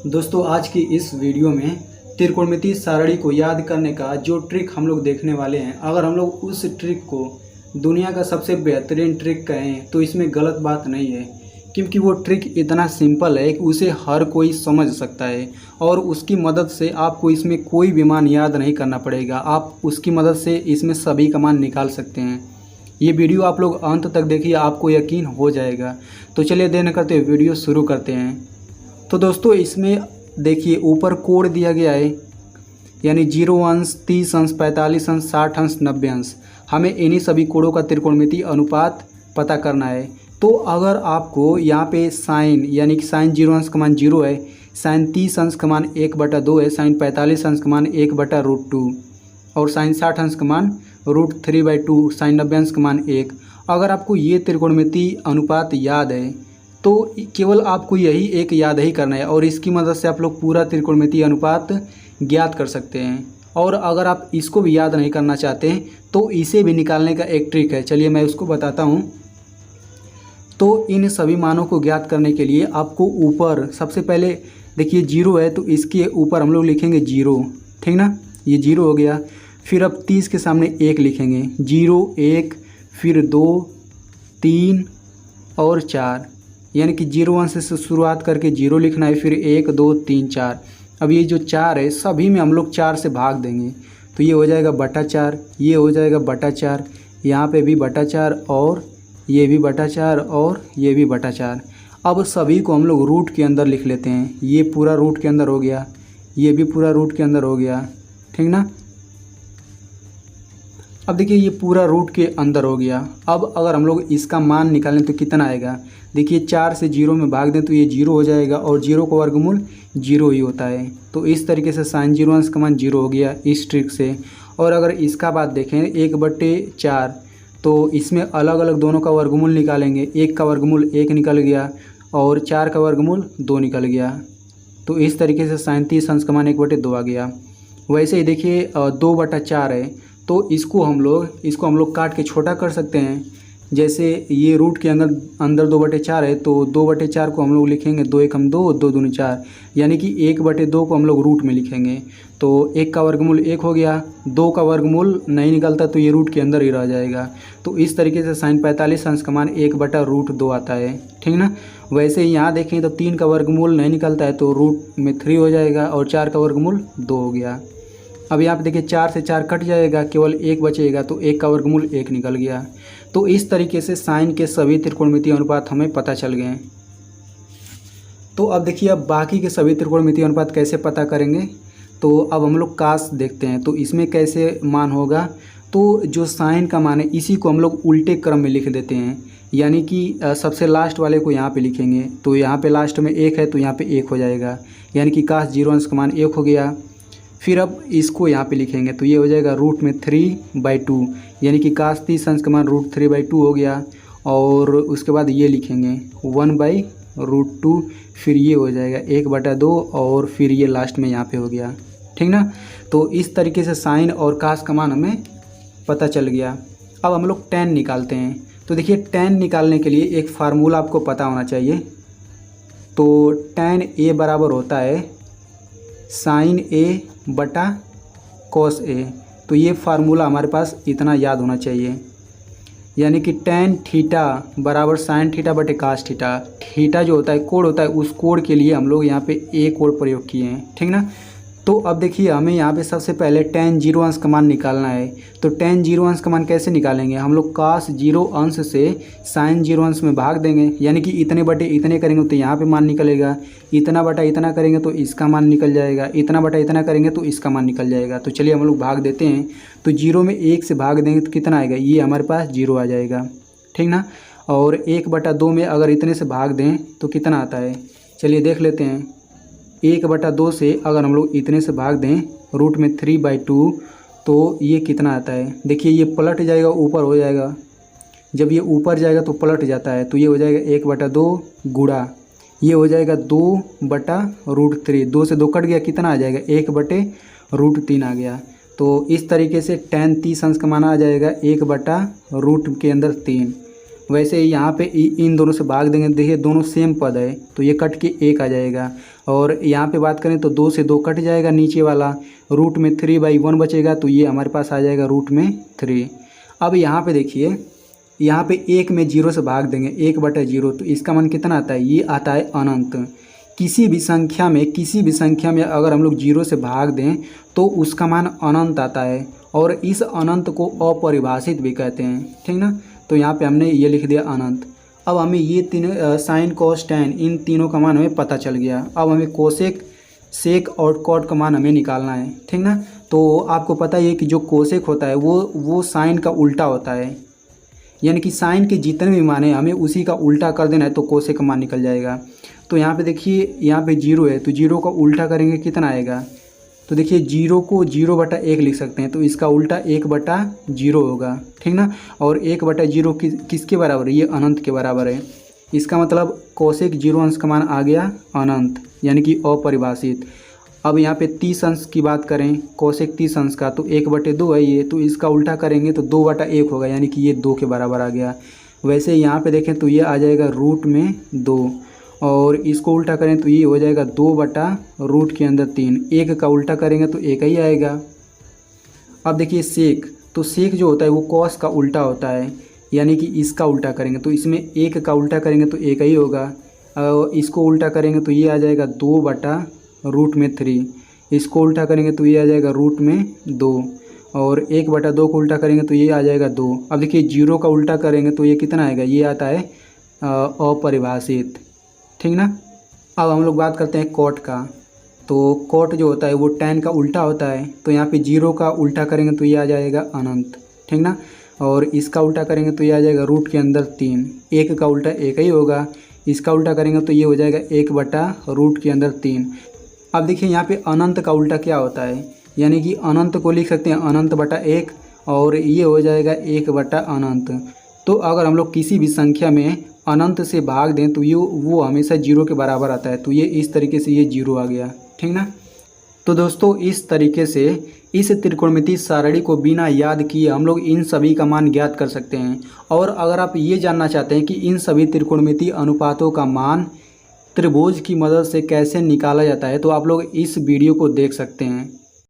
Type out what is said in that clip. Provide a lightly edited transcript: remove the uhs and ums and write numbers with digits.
दोस्तों आज की इस वीडियो में त्रिकोणमितीय सारणी को याद करने का जो ट्रिक हम लोग देखने वाले हैं, अगर हम लोग उस ट्रिक को दुनिया का सबसे बेहतरीन ट्रिक कहें तो इसमें गलत बात नहीं है, क्योंकि वो ट्रिक इतना सिंपल है कि उसे हर कोई समझ सकता है और उसकी मदद से आपको इसमें कोई भी मान याद नहीं करना पड़ेगा। आप उसकी मदद से इसमें सभी का मान निकाल सकते हैं। ये वीडियो आप लोग अंत तक देखिए, आपको यकीन हो जाएगा। तो चलिए देर न करते वीडियो शुरू करते हैं। तो दोस्तों इसमें देखिए ऊपर कोड दिया गया है, यानी 0 अंश, 30 अंश, 45 अंश, 60 अंश, 90 अंश। हमें इन्हीं सभी कोडों का त्रिकोणमितीय अनुपात पता करना है। तो अगर आपको यहाँ पे साइन, यानी कि साइन 0 अंश का मान 0 है, साइन 30 अंश का मान 1/2 है, साइन 45 अंश का मान 1/√2 और साइन 60 अंश का मान √3/2, साइन 90 अंश का मान 1। अगर आपको ये त्रिकोणमितीय अनुपात याद है तो केवल आपको यही एक याद ही करना है और इसकी मदद से आप लोग पूरा त्रिकोणमितीय अनुपात ज्ञात कर सकते हैं। और अगर आप इसको भी याद नहीं करना चाहते हैं तो इसे भी निकालने का एक ट्रिक है, चलिए मैं उसको बताता हूँ। तो इन सभी मानों को ज्ञात करने के लिए आपको ऊपर सबसे पहले देखिए 0 है तो इसके ऊपर हम लोग लिखेंगे 0, ठीक ना, ये 0 हो गया। फिर अब 30 के सामने 1 लिखेंगे, 0, 1, फिर 2, 3 और 4, यानी कि 0 अंश से शुरुआत करके 0 लिखना है, फिर 1, 2, 3, 4। अब ये जो 4 है सभी में हम लोग 4 से भाग देंगे, तो ये हो जाएगा /4, ये हो जाएगा /4, यहाँ पे भी /4 और ये भी /4 और ये भी /4। अब सभी को हम लोग रूट के अंदर लिख लेते हैं। ये पूरा रूट के अंदर हो गया, ये भी पूरा रूट के अंदर हो गया, ठीक ना। अब देखिए ये पूरा रूट के अंदर हो गया। अब अगर हम लोग इसका मान निकालें तो कितना आएगा, देखिए 4 से 0 में भाग दें तो ये 0 हो जाएगा और 0 का वर्गमूल 0 ही होता है। तो इस तरीके से साइन 0 अंश का मान 0 हो गया इस ट्रिक से। और अगर इसका बात देखें 1/4, तो इसमें अलग अलग दोनों का वर्गमूल निकालेंगे। 1 का वर्गमूल 1 निकल गया और 4 का वर्गमूल 2 निकल गया। तो इस तरीके से साइन 30 अंश का मान 1/2 आ गया। वैसे ही देखिए 2/4 है तो इसको हम लोग काट के छोटा कर सकते हैं। जैसे ये रूट के अंदर 2/4 है तो 2/4 को हम लोग लिखेंगे 2 × 2, 2 दूनी 4, यानी कि 1/2 को हम लोग रूट में लिखेंगे। तो 1 का वर्गमूल 1 हो गया, 2 का वर्गमूल नहीं निकलता तो ये रूट के अंदर ही रह जाएगा। तो इस तरीके से साइन 45 अंश का मान 1/√2 आता है, ठीक ना। वैसे ही यहाँ देखें तो 3 का वर्गमूल नहीं निकलता है तो रूट में 3 हो जाएगा और 4 का वर्गमूल 2 हो गया। अब यहाँ पे देखिए 4 से 4 कट जाएगा, केवल 1 बचेगा तो 1 का वर्गमूल 1 निकल गया। तो इस तरीके से साइन के सभी त्रिकोणमितीय अनुपात हमें पता चल गए। तो अब देखिए अब बाकी के सभी त्रिकोणमितीय अनुपात कैसे पता करेंगे। तो अब हम लोग कास देखते हैं, तो इसमें कैसे मान होगा। तो जो साइन का मान है इसी को हम लोग उल्टे क्रम में लिख देते हैं, यानी कि सबसे लास्ट वाले को यहाँ पे लिखेंगे। तो यहाँ पे लास्ट में 1 है तो यहाँ पे 1 हो जाएगा, यानी कि कास 0 अंश का मान 1 हो गया। फिर अब इसको यहाँ पे लिखेंगे तो ये हो जाएगा √3/2, यानी कि कास 30 अंश का मान √3/2 हो गया। और उसके बाद ये लिखेंगे 1/√2, फिर ये हो जाएगा 1/2 और फिर ये लास्ट में यहाँ पे हो गया, ठीक ना। तो इस तरीके से साइन और कास का मान हमें पता चल गया। अब हम लोग tan निकालते हैं। तो देखिए tan निकालने के लिए एक फार्मूला आपको पता होना चाहिए। तो tan A बराबर होता है साइन A/cos A। तो ये फार्मूला हमारे पास इतना याद होना चाहिए, यानी कि tan थीटा बराबर साइन थीटा/cos थीटा। थीटा जो होता है कोड होता है, उस कोड के लिए हम लोग यहाँ पे A कोड प्रयोग किए हैं, ठीक ना। तो अब देखिए हमें यहाँ पे सबसे पहले tan 0 अंश का मान निकालना है। तो tan 0 अंश का मान कैसे निकालेंगे, हम लोग cos 0 अंश से साइन 0 अंश में भाग देंगे, यानी कि इतने बटे इतने करेंगे तो यहाँ पे मान निकलेगा, इतना बटा इतना करेंगे तो इसका मान निकल जाएगा, इतना बटा इतना करेंगे तो इसका मान निकल जाएगा। तो चलिए हम लोग भाग देते हैं। तो 0 में 1 से भाग देंगे तो कितना आएगा, ये हमारे पास 0 आ जाएगा, ठीक ना। और 1/2 में अगर इतने से भाग दें तो कितना आता है, चलिए देख लेते हैं। 1/2 से अगर हम लोग इतने से भाग दें रूट में 3/2 तो ये कितना आता है, देखिए ये पलट जाएगा, ऊपर हो जाएगा। जब ये ऊपर जाएगा तो पलट जाता है, तो ये हो जाएगा 1/2 गुणा ये हो जाएगा 2/√3। 2 से 2 कट गया, कितना आ जाएगा 1/√3 आ गया। तो इस तरीके से tan 30 अंश का मान आ जाएगा 1/√3। वैसे ही यहाँ पे इन दोनों से भाग देंगे, देखिए दोनों सेम पद है तो ये कट के 1 आ जाएगा। और यहाँ पे बात करें तो 2 से 2 कट जाएगा, नीचे वाला रूट में 3/1 बचेगा तो ये हमारे पास आ जाएगा रूट में 3। अब यहाँ पे देखिए, यहाँ पे 1 में 0 से भाग देंगे, 1/0 तो इसका मान कितना आता है, ये आता है अनंत। किसी भी संख्या में अगर हम लोग 0 से भाग दें तो उसका मान अनंत आता है, और इस अनंत को अपरिभाषित भी कहते हैं, ठीक ना। तो यहाँ पे हमने ये लिख दिया अनंत। अब हमें ये तीनों साइन कॉस टैन इन तीनों का मान हमें पता चल गया। अब हमें कोसेक, सेक और कॉट का मान हमें निकालना है, ठीक ना। तो आपको पता ही है कि जो कोसेक होता है वो साइन का उल्टा होता है, यानी कि साइन के जितने भी मान है हमें उसी का उल्टा कर देना है तो कोसेक का मान निकल जाएगा। तो यहाँ पे देखिए, यहाँ पे 0 है तो 0 का उल्टा करेंगे कितना आएगा, तो देखिए 0 को 0/1 लिख सकते हैं तो इसका उल्टा 1/0 होगा, ठीक ना। और 1/0 किसके बराबर है, ये अनंत के बराबर है। इसका मतलब कोसेक 0 अंश का मान आ गया अनंत, यानी कि अपरिभाषित। अब यहाँ पे 30 अंश की बात करें, कोसेक 30 अंश का तो 1/2 है ये, तो इसका उल्टा करेंगे तो 2/1 होगा, यानी कि ये 2 के बराबर आ गया। वैसे यहाँ पे देखें तो ये आ जाएगा रूट में 2, और इसको उल्टा करें तो ये हो जाएगा 2/√3। 1 का उल्टा करेंगे तो 1 ही आएगा। अब देखिए सेक, तो सेक जो होता है वो कॉस का उल्टा होता है, यानी कि इसका उल्टा करेंगे तो इसमें 1 का उल्टा करेंगे तो 1 ही होगा। इसको उल्टा करेंगे तो ये आ जाएगा 2/√3। इसको उल्टा करेंगे तो ये आ जाएगा रूट में 2, और 1/2 को उल्टा करेंगे तो ये आ जाएगा 2। अब देखिए 0 का उल्टा करेंगे तो ये कितना आएगा, ये आता है अपरिभाषित, ठीक ना। अब हम लोग बात करते हैं कॉट का। तो कॉट जो होता है वो टैन का उल्टा होता है, तो यहाँ पे 0 का उल्टा करेंगे तो ये आ जाएगा अनंत, ठीक ना। और इसका उल्टा करेंगे तो ये आ जाएगा √3। 1 का उल्टा 1 ही होगा, इसका उल्टा करेंगे तो ये हो जाएगा 1/√3। अब देखिए यहाँ पे अनंत का उल्टा क्या होता है, यानी कि अनंत को लिख सकते हैं अनंत/1, और ये हो जाएगा 1/अनंत। तो अगर हम लोग किसी भी संख्या में अनंत से भाग दें तो ये वो हमेशा 0 के बराबर आता है, तो ये इस तरीके से ये 0 आ गया, ठीक ना। तो दोस्तों इस तरीके से इस त्रिकोणमितीय सारणी को बिना याद किए हम लोग इन सभी का मान ज्ञात कर सकते हैं। और अगर आप ये जानना चाहते हैं कि इन सभी त्रिकोणमितीय अनुपातों का मान त्रिभुज की मदद से कैसे निकाला जाता है तो आप लोग इस वीडियो को देख सकते हैं।